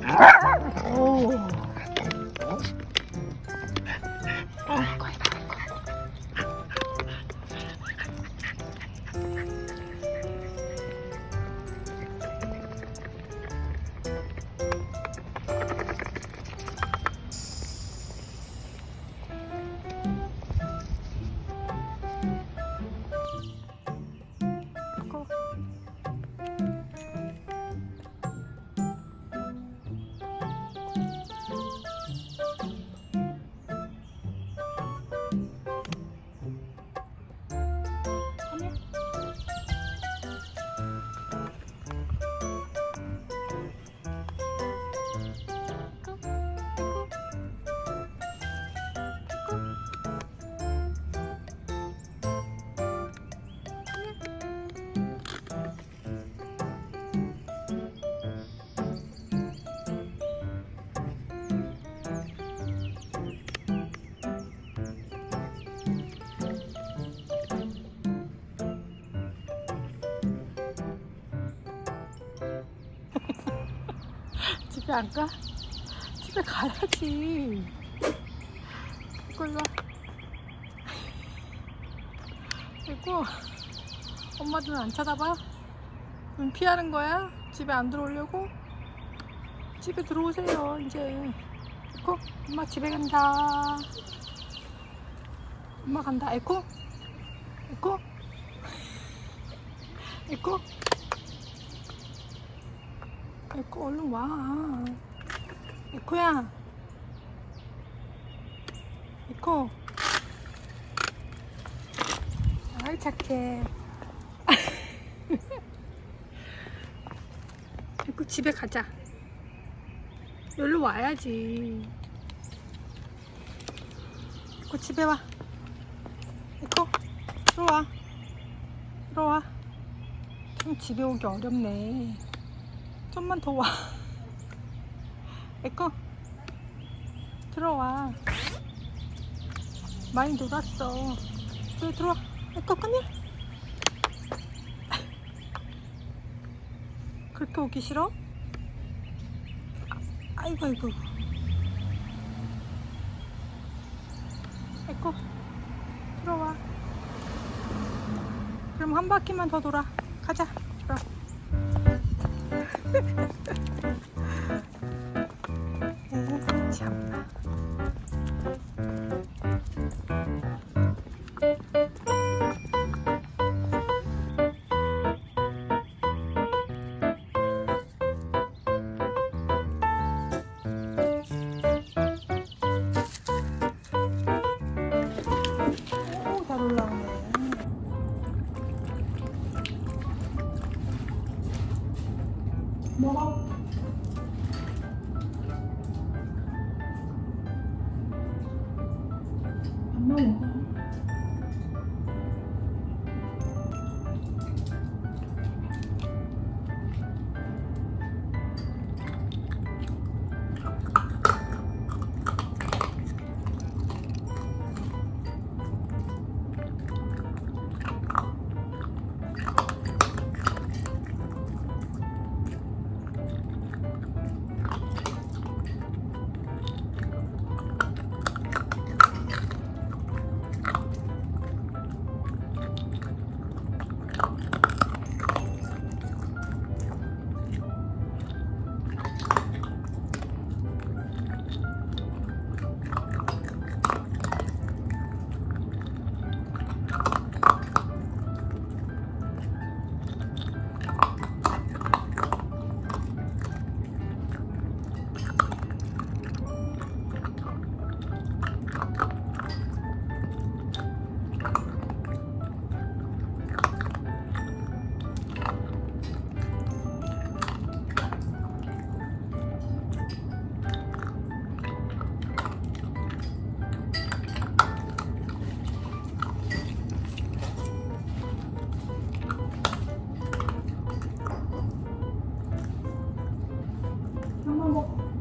오. 집에 안 가? 집에 가야지. 이거 일로 와. 이거 엄마 눈 안 쳐다봐? 눈 피하는 거야? 집에 안 들어오려고? 집에 들어오세요 이제. 에코 엄마 집에 간다. 엄마 간다. 에코 에코 에코 에코 얼른 와. 에코야. 에코. 아이 착해. 에코 집에 가자. 여기로 와야지. 에코 집에 와. 에코 들어와. 들어와. 참 집에 오기 어렵네. 좀만 더 와. 에코 들어와. 많이 놀았어. 들어와. 에코 come here. 그렇게 오기 싫어? 아이고 아이고. 에코 들어와. 그럼 한 바퀴만 더 돌아. 가자. 들어. 참. 오, 잘 올라오네. 먹어. 엄마 먹어. 한번 먹어.